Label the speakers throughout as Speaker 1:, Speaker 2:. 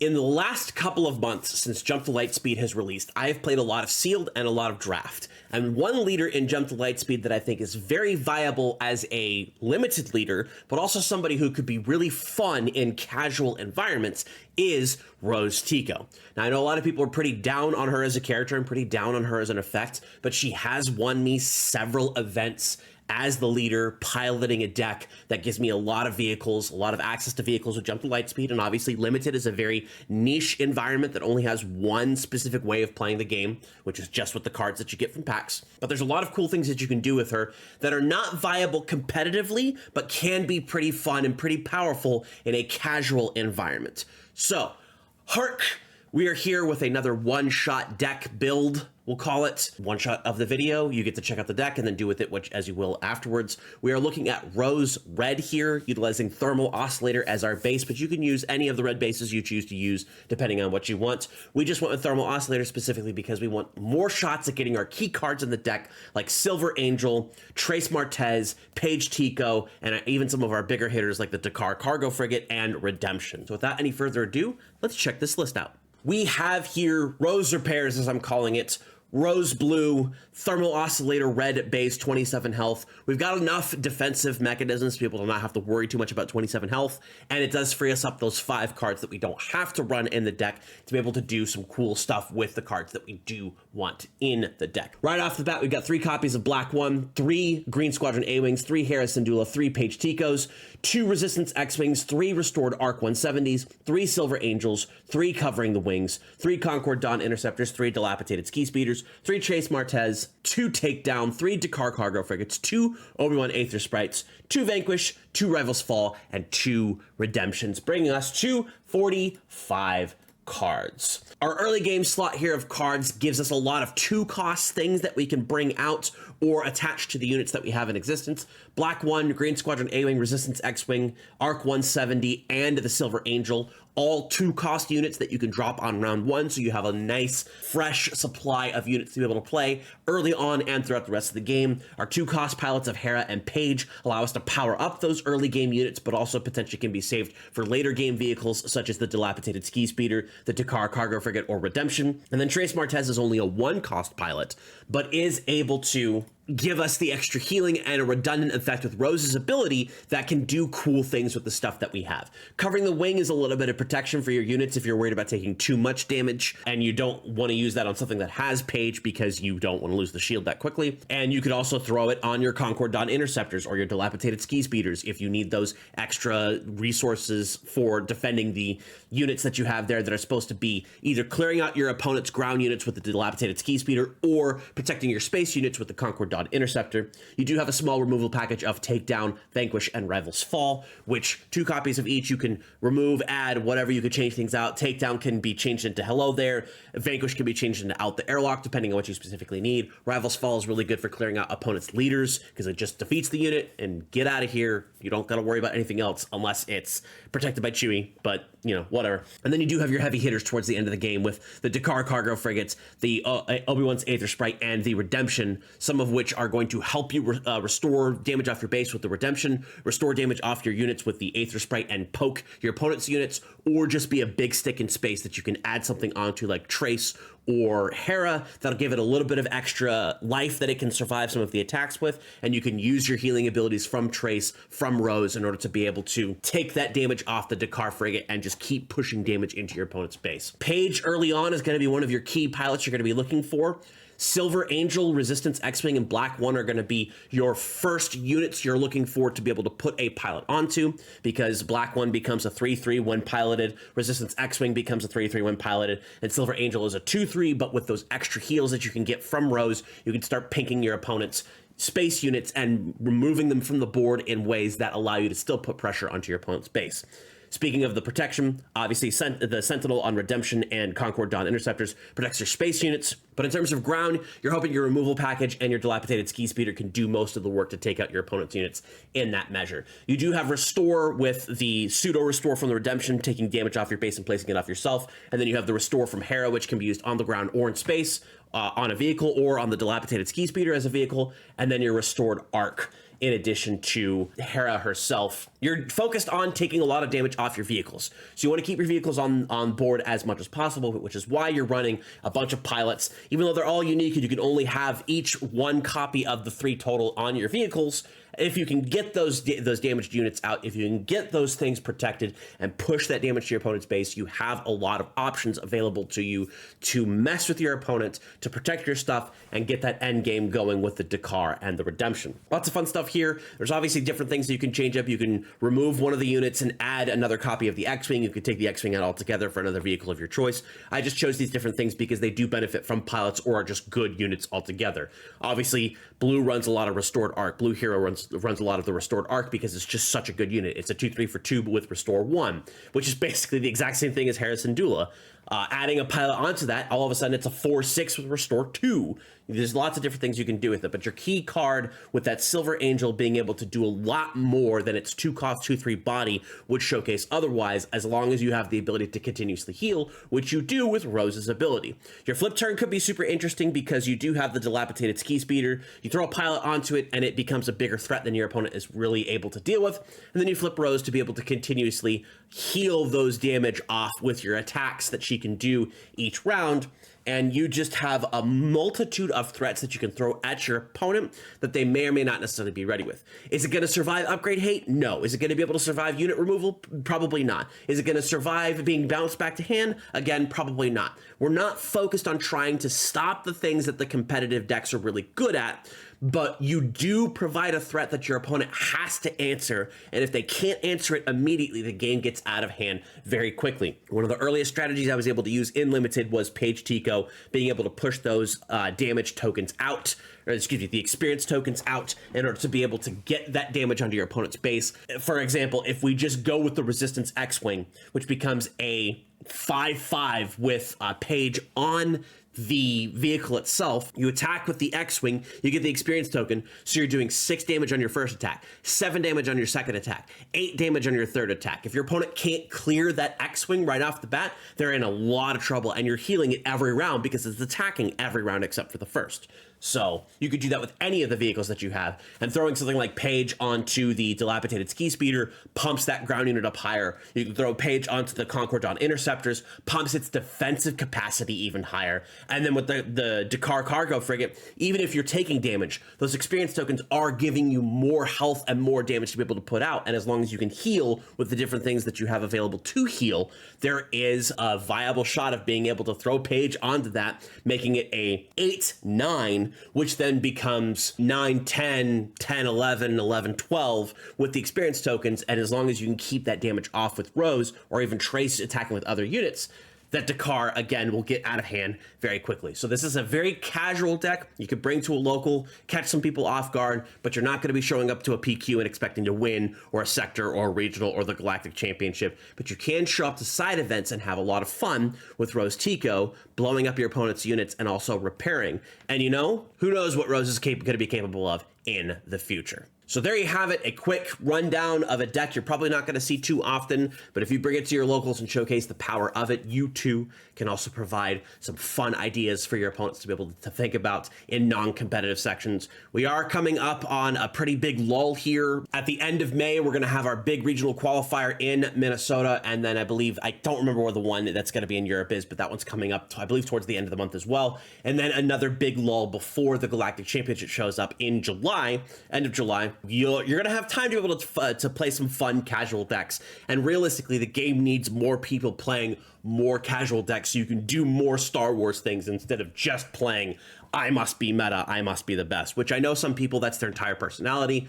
Speaker 1: In the last couple of months since Jump to Lightspeed has released, I have played a lot of Sealed and a lot of Draft. And one leader in Jump to Lightspeed that I think is very viable as a limited leader, but also somebody who could be really fun in casual environments, is Rose Tico. Now, I know a lot of people are pretty down on her as a character and pretty down on her as an effect, but she has won me several events as the leader, piloting a deck that gives me a lot of vehicles, a lot of access to vehicles with Jump to Lightspeed, and obviously Limited is a very niche environment that only has one specific way of playing the game, which is just with the cards that you get from packs. But there's a lot of cool things that you can do with her that are not viable competitively, but can be pretty fun and pretty powerful in a casual environment. So, HARK, we are here with another one-shot deck build. We'll call it one shot of the video. You get to check out the deck and then do with it which as you will afterwards. We are looking at Rose Red here, utilizing Thermal Oscillator as our base, but you can use any of the red bases you choose to use depending on what you want. We just went with Thermal Oscillator specifically because we want more shots at getting our key cards in the deck like Silver Angel, Trace Martez, Paige Tico, and even some of our bigger hitters like the Dakar Cargo Frigate and Redemption. So without any further ado, let's check this list out. We have here Rose Repairs, as I'm calling it, Rose Blue, Thermal Oscillator Red base, 27 health. We've got enough defensive mechanisms to be able to not have to worry too much about 27 health, and it does free us up those 5 cards that we don't have to run in the deck to be able to do some cool stuff with the cards that we do want in the deck. Right off the bat, we've got 3 copies of Black One, 3 Green Squadron A-Wings, 3 Hera Syndulla, 3 Paige Ticos, 2 Resistance X-Wings, 3 Restored ARC 170s, 3 Silver Angels, 3 Covering the Wings, 3 Concord Dawn Interceptors, 3 Dilapidated Ski Speeders, 3 Chase Martez, 2 Takedown, 3 Dakar Cargo Frigates, 2 Obi-Wan Aether Sprites, 2 Vanquish, 2 Rivals Fall, and 2 Redemptions, bringing us to 45 cards. Our early game slot here of cards gives us a lot of 2-cost things that we can bring out or attach to the units that we have in existence. Black One, Green Squadron A-Wing, Resistance X-Wing, ARC 170, and the Silver Angel, all 2-cost units that you can drop on round 1, so you have a nice, fresh supply of units to be able to play early on and throughout the rest of the game. Our 2-cost pilots of Hera and Paige allow us to power up those early game units, but also potentially can be saved for later game vehicles, such as the Dilapidated Ski Speeder, the Dakar Cargo Frigate, or Redemption. And then Trace Martez is only a 1-cost pilot, but is able to give us the extra healing and a redundant effect with Rose's ability that can do cool things with the stuff that we have. Covering the Wing is a little bit of protection for your units if you're worried about taking too much damage and you don't want to use that on something that has Paige because you don't want to lose the shield that quickly. And you could also throw it on your Concord Dawn Interceptors or your Dilapidated Ski Speeders if you need those extra resources for defending the units that you have there that are supposed to be either clearing out your opponent's ground units with the Dilapidated Ski Speeder or protecting your space units with the Concord Dawn Interceptor. You do have a small removal package of Takedown, Vanquish, and Rivals Fall, which 2 copies of each you can remove, add, whatever. You could change things out. Takedown can be changed into Hello There. Vanquish can be changed into Out the Airlock, depending on what you specifically need. Rivals Fall is really good for clearing out opponent's leaders because it just defeats the unit and get out of here. You don't got to worry about anything else unless it's protected by Chewie, but you know, whatever. And then you do have your heavy hitters towards the end of the game with the Dakar Cargo Frigates, the Obi-Wan's Aether Sprite, and the Redemption, some of which are going to help you restore damage off your base with the Redemption, restore damage off your units with the Aether Sprite, and poke your opponent's units, or just be a big stick in space that you can add something onto like Trace or Hera that'll give it a little bit of extra life that it can survive some of the attacks with, and you can use your healing abilities from Trace, from Rose, in order to be able to take that damage off the Dakar Frigate and just keep pushing damage into your opponent's base. Paige early on is going to be one of your key pilots you're going to be looking for. Silver Angel, Resistance X-Wing, and Black One are going to be your first units you're looking for to be able to put a pilot onto, because Black One becomes a 3/3 when piloted, Resistance X-Wing becomes a 3/3 when piloted, and Silver Angel is a 2/3, but with those extra heals that you can get from Rose, you can start pinking your opponent's space units and removing them from the board in ways that allow you to still put pressure onto your opponent's base. Speaking of the protection, obviously the Sentinel on Redemption and Concord Dawn Interceptors protects your space units, but in terms of ground, you're hoping your removal package and your Dilapidated Ski Speeder can do most of the work to take out your opponent's units in that measure. You do have Restore with the Pseudo Restore from the Redemption, taking damage off your base and placing it off yourself, and then you have the Restore from Hera, which can be used on the ground or in space, on a vehicle, or on the Dilapidated Ski Speeder as a vehicle, and then your Restored ARC in addition to Hera herself. You're focused on taking a lot of damage off your vehicles. So you want to keep your vehicles on board as much as possible, which is why you're running a bunch of pilots. Even though they're all unique and you can only have each one copy of the 3 total on your vehicles, if you can get those damaged units out, if you can get those things protected and push that damage to your opponent's base, you have a lot of options available to you to mess with your opponent, to protect your stuff, and get that end game going with the Dakar and the Redemption. Lots of fun stuff here. There's obviously different things that you can change up. You can remove one of the units and add another copy of the X-Wing. You could take the X-Wing out altogether for another vehicle of your choice. I just chose these different things because they do benefit from pilots or are just good units altogether. Obviously, Blue runs a lot of Restored Arc. Blue Hero runs a lot of the Restored Arc because it's just such a good unit. It's a 2/3 for 2 with Restore 1, which is basically the exact same thing as Harrison Dula. Adding a pilot onto that, all of a sudden it's a 4/6 with Restore 2. There's lots of different things you can do with it, but your key card with that Silver Angel being able to do a lot more than its 2-cost 2/3 body would showcase otherwise, as long as you have the ability to continuously heal, which you do with Rose's ability. Your flip turn could be super interesting because you do have the Dilapidated Ski Speeder. You throw a pilot onto it and it becomes a bigger threat than your opponent is really able to deal with, and then you flip Rose to be able to continuously heal those damage off with your attacks that she can do each round. And you just have a multitude of threats that you can throw at your opponent that they may or may not necessarily be ready with. Is it going to survive upgrade hate? No. Is it going to be able to survive unit removal? Probably not. Is it going to survive being bounced back to hand? Again, probably not. We're not focused on trying to stop the things that the competitive decks are really good at, but you do provide a threat that your opponent has to answer, and if they can't answer it immediately, the game gets out of hand very quickly. One of the earliest strategies I was able to use in Limited was Paige Tico, being able to push those damage tokens out, or excuse me, the experience tokens out in order to be able to get that damage onto your opponent's base. For example, if we just go with the Resistance X-Wing, which becomes a 5/5 with Paige on the vehicle itself, you attack with the X-Wing, you get the experience token, so you're doing 6 damage on your first attack, 7 damage on your second attack, 8 damage on your third attack. If your opponent can't clear that X-Wing right off the bat, they're in a lot of trouble, and you're healing it every round because it's attacking every round except for the first. So you could do that with any of the vehicles that you have, and throwing something like Paige onto the Dilapidated Ski Speeder pumps that ground unit up higher. You can throw Paige onto the Concordon Interceptors, pumps its defensive capacity even higher. And then with the Dakar Cargo Frigate, even if you're taking damage, those experience tokens are giving you more health and more damage to be able to put out. And as long as you can heal with the different things that you have available to heal, there is a viable shot of being able to throw Paige onto that, making it a 8/9, which then becomes 9/10, 10/11, 11/12 with the experience tokens. And as long as you can keep that damage off with Rose, or even Trace attacking with other units, that Dakar, again, will get out of hand very quickly. So this is a very casual deck you could bring to a local, catch some people off guard, but you're not going to be showing up to a PQ and expecting to win, or a sector, or a regional, or the Galactic Championship. But you can show up to side events and have a lot of fun with Rose Tico, blowing up your opponent's units and also repairing. And you know, who knows what Rose is going to be capable of in the future. So there you have it, a quick rundown of a deck you're probably not going to see too often, but if you bring it to your locals and showcase the power of it, you too can also provide some fun ideas for your opponents to be able to think about in non-competitive sections. We are coming up on a pretty big lull here. At the end of May, we're going to have our big regional qualifier in Minnesota, and then I don't remember where the one that's going to be in Europe is, but that one's coming up, I believe, towards the end of the month as well. And then another big lull before the Galactic Championship shows up in July, end of July. You're going to have time to be able to play some fun casual decks. And realistically, the game needs more people playing more casual decks so you can do more Star Wars things instead of just playing, I must be meta, I must be the best, which I know some people, that's their entire personality.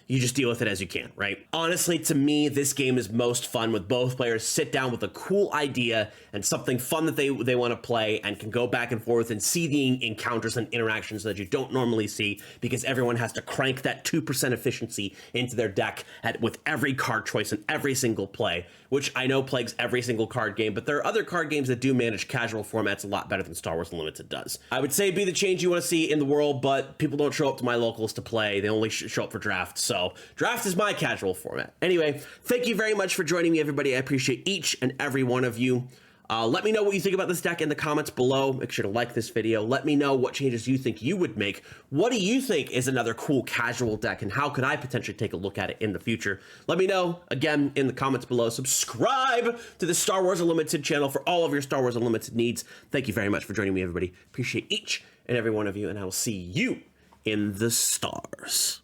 Speaker 1: You just deal with it as you can, right? Honestly, to me, this game is most fun with both players sit down with a cool idea and something fun that they want to play, and can go back and forth and see the encounters and interactions that you don't normally see, because everyone has to crank that 2% efficiency into their deck with every card choice and every single play, which I know plagues every single card game, but there are other card games that do manage casual formats a lot better than Star Wars Unlimited does. I would say be the change you want to see in the world, but people don't show up to my locals to play. They only show up for draft. So draft is my casual format. Anyway, thank you very much for joining me, everybody. I appreciate each and every one of you. Let me know what you think about this deck in the comments below. Make sure to like this video. Let me know what changes you think you would make. What do you think is another cool casual deck, and how could I potentially take a look at it in the future? Let me know, again, in the comments below. Subscribe to the Star Wars Unlimited channel for all of your Star Wars Unlimited needs. Thank you very much for joining me, everybody. Appreciate each and every one of you, and I will see you in the stars.